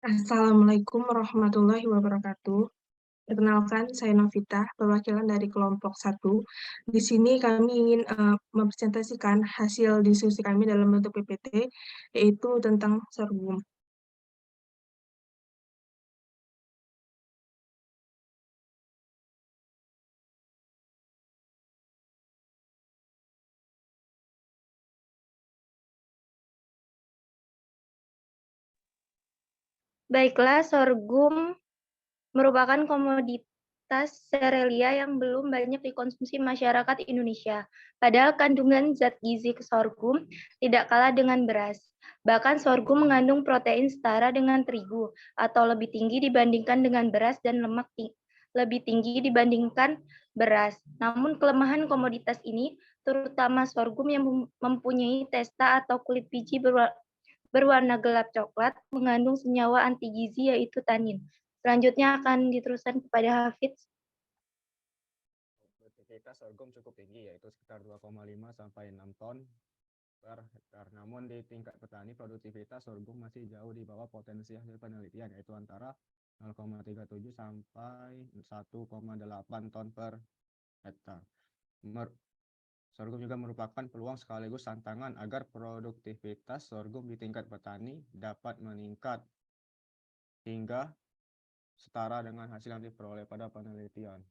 Assalamualaikum warahmatullahi wabarakatuh. Perkenalkan, saya Novita, perwakilan dari kelompok 1. Di sini kami ingin mempresentasikan hasil diskusi kami dalam bentuk PPT, yaitu tentang sorghum. Baiklah, sorghum merupakan komoditas serealia yang belum banyak dikonsumsi masyarakat Indonesia. Padahal kandungan zat gizi sorghum tidak kalah dengan beras. Bahkan sorghum mengandung protein setara dengan terigu atau lebih tinggi dibandingkan dengan beras dan lemak lebih tinggi dibandingkan beras. Namun kelemahan komoditas ini, terutama sorghum yang mempunyai testa atau kulit biji berwarna gelap coklat, mengandung senyawa anti gizi yaitu tanin. Selanjutnya akan diteruskan kepada Hafiz. Produktivitas sorghum cukup tinggi, yaitu sekitar 2,5 sampai 6 ton per hektar. Namun di tingkat petani, produktivitas sorghum masih jauh di bawah potensi hasil penelitian, yaitu antara 0,37 sampai 1,8 ton per hektar. Sorghum juga merupakan peluang sekaligus tantangan agar produktivitas sorghum di tingkat petani dapat meningkat hingga setara dengan hasil yang diperoleh pada penelitian.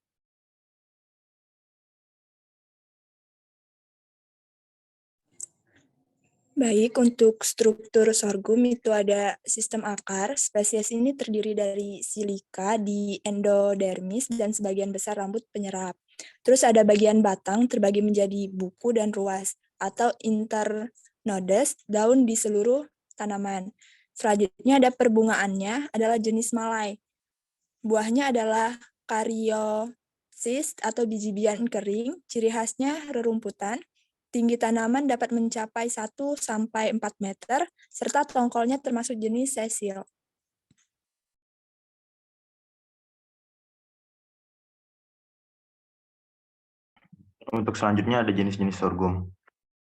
Baik, untuk struktur sorghum itu ada sistem akar. Spesies ini terdiri dari silika di endodermis dan sebagian besar rambut penyerap. Terus ada bagian batang terbagi menjadi buku dan ruas atau internodes, daun di seluruh tanaman. Selanjutnya ada perbungaannya adalah jenis malai. Buahnya adalah karyosis atau biji-bijian kering, ciri khasnya rerumputan. Tinggi tanaman dapat mencapai 1-4 meter, serta tongkolnya termasuk jenis sesil. Untuk selanjutnya ada jenis-jenis sorghum.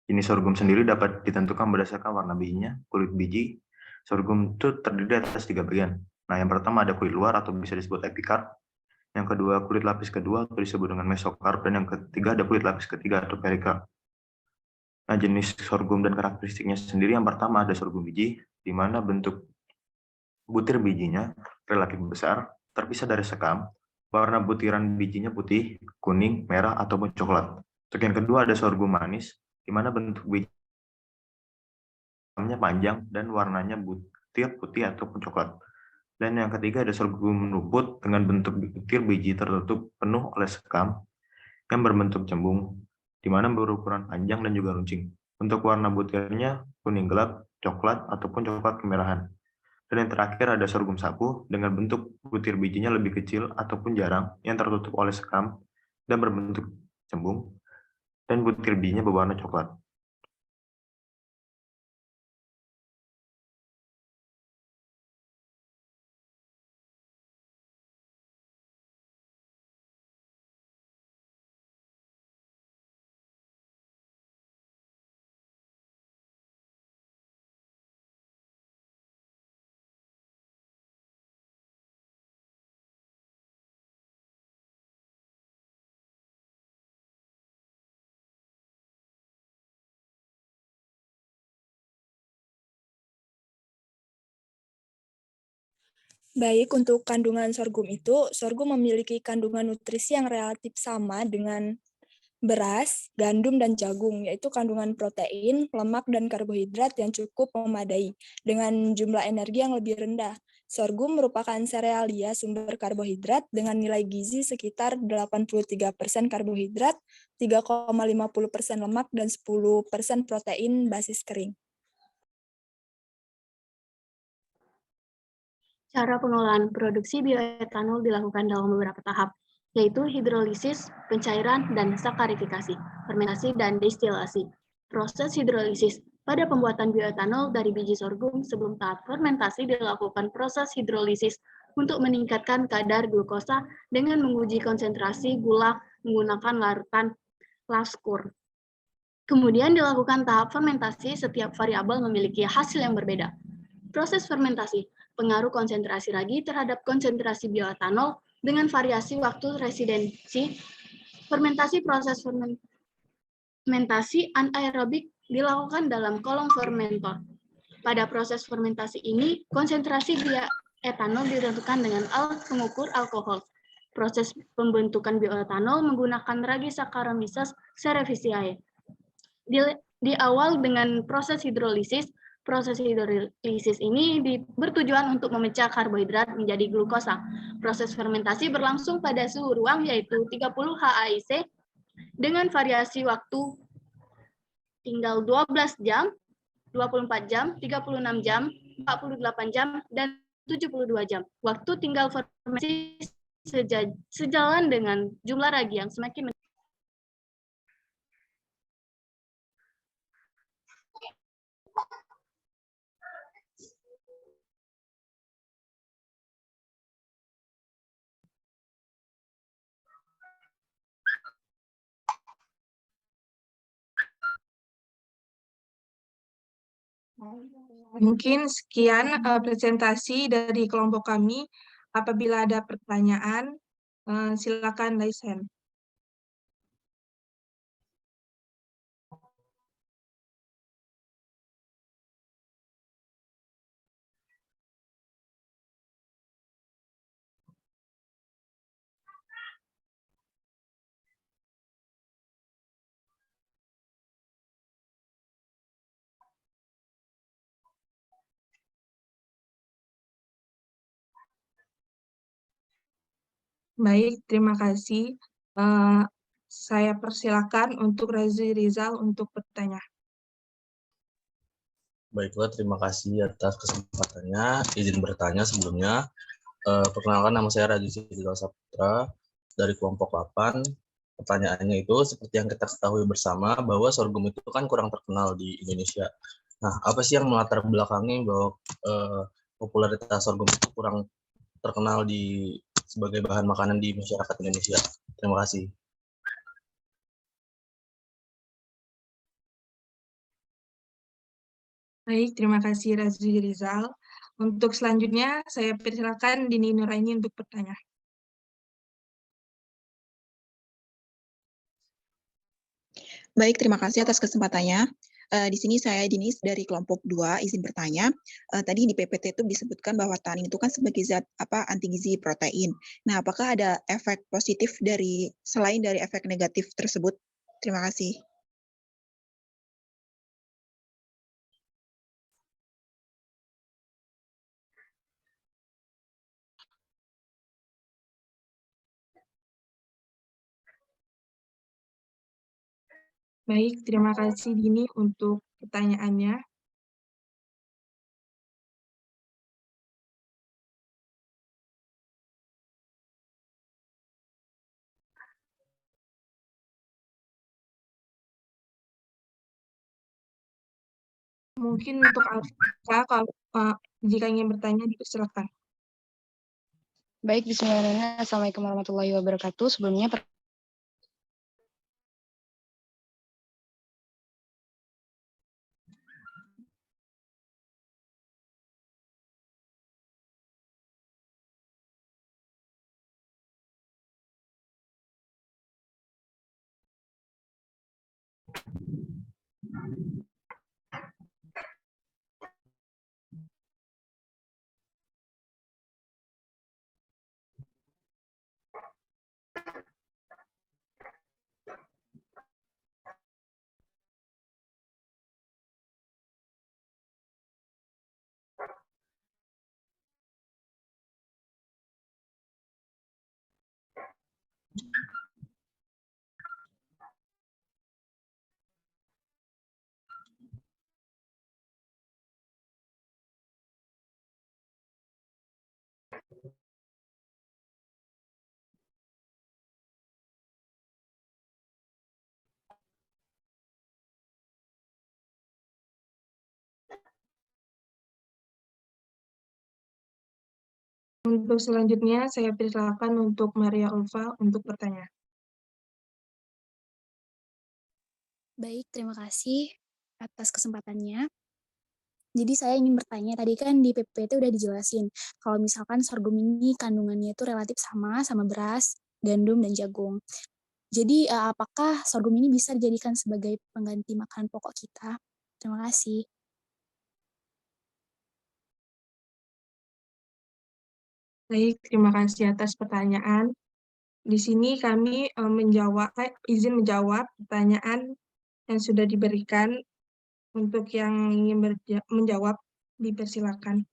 Jenis sorghum sendiri dapat ditentukan berdasarkan warna bijinya. Kulit biji sorghum itu terdiri atas 3 bagian. Nah, yang pertama ada kulit luar atau bisa disebut epikarp. Yang kedua kulit lapis kedua atau disebut dengan mesokarp, dan yang ketiga ada kulit lapis ketiga atau perikarp. Nah, jenis sorghum dan karakteristiknya sendiri, yang pertama ada sorghum biji, di mana bentuk butir bijinya relatif besar, terpisah dari sekam, warna butiran bijinya putih, kuning, merah, ataupun coklat. Untuk yang kedua ada sorghum manis, di mana bentuk bijinya panjang dan warnanya butir putih ataupun coklat. Dan yang ketiga ada sorghum rumput dengan bentuk butir biji tertutup penuh oleh sekam yang berbentuk cembung, di mana berukuran panjang dan juga runcing. Untuk warna butirnya kuning gelap, coklat, ataupun coklat kemerahan. Dan yang terakhir ada sorghum sapu dengan bentuk butir bijinya lebih kecil ataupun jarang yang tertutup oleh sekam dan berbentuk cembung, dan butir bijinya berwarna coklat. Baik, untuk kandungan sorghum itu, sorghum memiliki kandungan nutrisi yang relatif sama dengan beras, gandum, dan jagung, yaitu kandungan protein, lemak, dan karbohidrat yang cukup memadai, dengan jumlah energi yang lebih rendah. Sorghum merupakan serealia sumber karbohidrat dengan nilai gizi sekitar 83% karbohidrat, 3,50% lemak, dan 10% protein basis kering. Cara pengolahan produksi bioetanol dilakukan dalam beberapa tahap, yaitu hidrolisis, pencairan, dan sakarifikasi, fermentasi, dan destilasi. Proses hidrolisis. Pada pembuatan bioetanol dari biji sorghum sebelum tahap fermentasi dilakukan proses hidrolisis untuk meningkatkan kadar glukosa dengan menguji konsentrasi gula menggunakan larutan laskur. Kemudian dilakukan tahap fermentasi, setiap variabel memiliki hasil yang berbeda. Proses fermentasi. pengaruh konsentrasi ragi terhadap konsentrasi bioetanol dengan variasi waktu residensi. Fermentasi proses fermentasi anaerobik dilakukan dalam kolom fermentor. Pada proses fermentasi ini, konsentrasi bioetanol ditentukan dengan alat pengukur alkohol. Proses pembentukan bioetanol menggunakan ragi Saccharomyces cerevisiae. Di awal dengan proses hidrolisis ini bertujuan untuk memecah karbohidrat menjadi glukosa. Proses fermentasi berlangsung pada suhu ruang yaitu 30 HAIC dengan variasi waktu tinggal 12 jam, 24 jam, 36 jam, 48 jam, dan 72 jam. Waktu tinggal fermentasi sejalan dengan jumlah ragi yang semakin Mungkin sekian presentasi dari kelompok kami. Apabila ada pertanyaan, silakan raise hand. Baik, terima kasih. Saya persilakan untuk Razi Rizal untuk bertanya. Baiklah, terima kasih atas kesempatannya. Izin bertanya sebelumnya. Perkenalkan, nama saya Razi Rizal Saputra dari kelompok 8. Pertanyaannya itu, seperti yang kita ketahui bersama, bahwa sorghum itu kan kurang terkenal di Indonesia. Nah, apa sih yang melatar belakangi bahwa popularitas sorghum itu kurang terkenal sebagai bahan makanan di masyarakat Indonesia? Terima kasih. Baik, terima kasih Razi Rizal. Untuk selanjutnya, saya persilakan Dini Nuraini untuk bertanya. Baik, terima kasih atas kesempatannya. Di sini saya Dinis dari kelompok 2, izin bertanya. Tadi di PPT itu disebutkan bahwa tanin itu kan sebagai zat anti gizi protein. Nah, apakah ada efek positif selain dari efek negatif tersebut? Terima kasih. Baik, terima kasih Dini untuk pertanyaannya. Mungkin untuk Alfa, kalau jika ingin bertanya, dipersilakan. Baik, bismillahirrahmanirrahim. Assalamualaikum warahmatullahi wabarakatuh. Sebelumnya Untuk selanjutnya, saya persilakan untuk Maria Ulfa untuk bertanya. Baik, terima kasih atas kesempatannya. Jadi saya ingin bertanya, tadi kan di PPT udah dijelasin, kalau misalkan sorghum ini kandungannya itu relatif sama beras, gandum, dan jagung. Jadi apakah sorghum ini bisa dijadikan sebagai pengganti makanan pokok kita? Terima kasih. Baik, terima kasih atas pertanyaan. Di sini kami izin menjawab pertanyaan yang sudah diberikan. Untuk yang ingin menjawab, dipersilakan.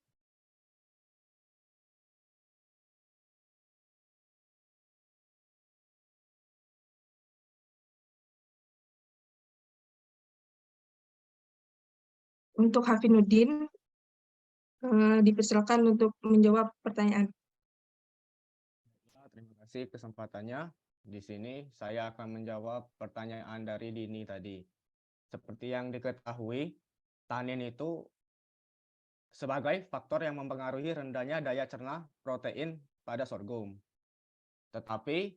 Untuk Hafinuddin, dipersilakan untuk menjawab pertanyaan. Terima kasih kesempatannya. Di sini saya akan menjawab pertanyaan dari Dini tadi. Seperti yang diketahui, tanin itu sebagai faktor yang mempengaruhi rendahnya daya cerna protein pada sorghum. Tetapi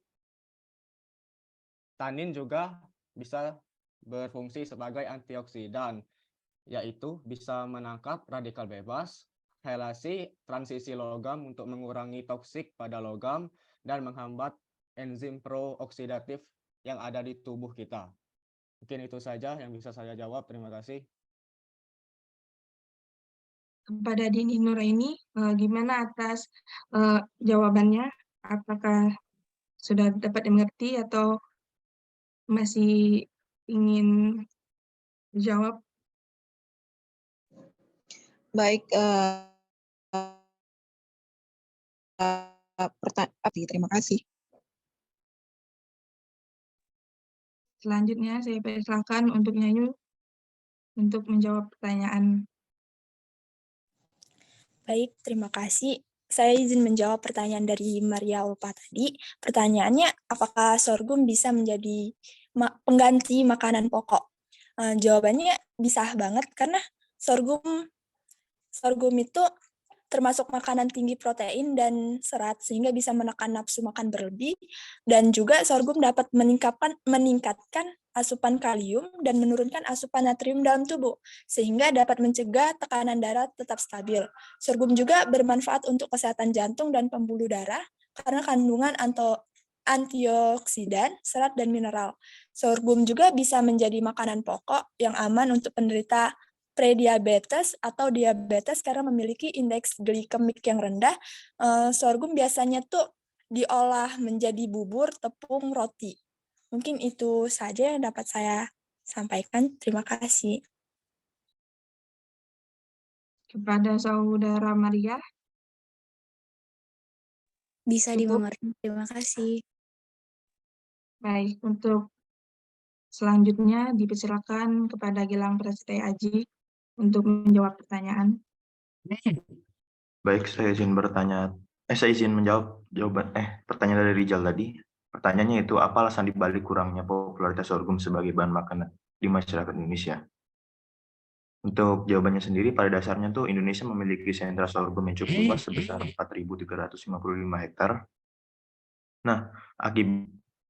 tanin juga bisa berfungsi sebagai antioksidan, yaitu bisa menangkap radikal bebas, helasi transisi logam untuk mengurangi toksik pada logam, dan menghambat enzim prooksidatif yang ada di tubuh kita. Mungkin itu saja yang bisa saya jawab. Terima kasih. Kepada Dini Nuraini, gimana atas jawabannya? Apakah sudah dapat dimengerti atau masih ingin dijawab? Baik, terima kasih. Selanjutnya saya persilakan untuk Nyanyu untuk menjawab pertanyaan. Baik, terima kasih. Saya izin menjawab pertanyaan dari Maria Ulpa tadi. Pertanyaannya, apakah sorghum bisa menjadi pengganti makanan pokok? Jawabannya bisa banget, karena sorghum itu termasuk makanan tinggi protein dan serat, sehingga bisa menekan nafsu makan berlebih, dan juga sorghum dapat meningkatkan asupan kalium dan menurunkan asupan natrium dalam tubuh, sehingga dapat mencegah tekanan darah tetap stabil. Sorghum juga bermanfaat untuk kesehatan jantung dan pembuluh darah, karena kandungan antioksidan, serat, dan mineral. Sorghum juga bisa menjadi makanan pokok yang aman untuk penderita prediabetes atau diabetes karena memiliki indeks glikemik yang rendah. Sorghum biasanya tuh diolah menjadi bubur, tepung, roti. Mungkin itu saja yang dapat saya sampaikan. Terima kasih. Kepada Saudara Maria. Bisa dimengerti. Terima kasih. Baik, untuk selanjutnya dipersilakan kepada Gilang Prasetya Aji untuk menjawab pertanyaan. Baik, saya izin menjawab pertanyaan dari Rizal tadi. Pertanyaannya itu, apa alasan dibalik kurangnya popularitas sorghum sebagai bahan makanan di masyarakat Indonesia? Untuk jawabannya sendiri, pada dasarnya tuh Indonesia memiliki sentra sorghum yang cukup luas sebesar 4.355 hektar. Nah,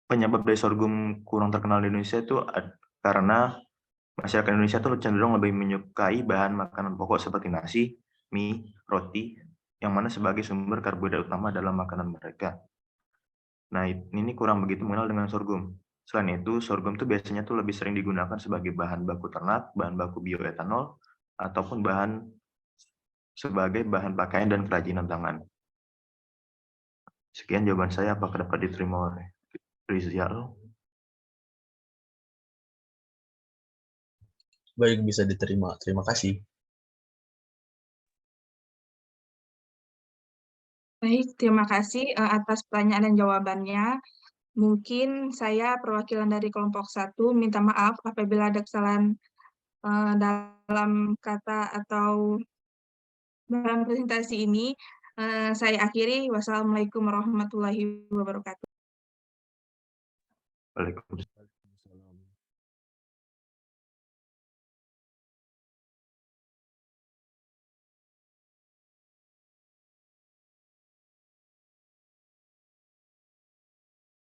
penyebab dari sorghum kurang terkenal di Indonesia itu karena masyarakat Indonesia tuh cenderung lebih menyukai bahan makanan pokok seperti nasi, mie, roti, yang mana sebagai sumber karbohidrat utama dalam makanan mereka. Nah, ini kurang begitu mengenal dengan sorghum. Selain itu, sorghum tuh biasanya tuh lebih sering digunakan sebagai bahan baku ternak, bahan baku bioetanol, ataupun sebagai bahan pakaian dan kerajinan tangan. Sekian jawaban saya, apakah dapat diterima oleh Rizal? Baik, bisa diterima. Terima kasih. Baik, terima kasih atas pertanyaan dan jawabannya. Mungkin saya perwakilan dari kelompok 1 minta maaf apabila ada kesalahan dalam kata atau dalam presentasi ini. Saya akhiri. Wassalamualaikum warahmatullahi wabarakatuh. Waalaikumsalam.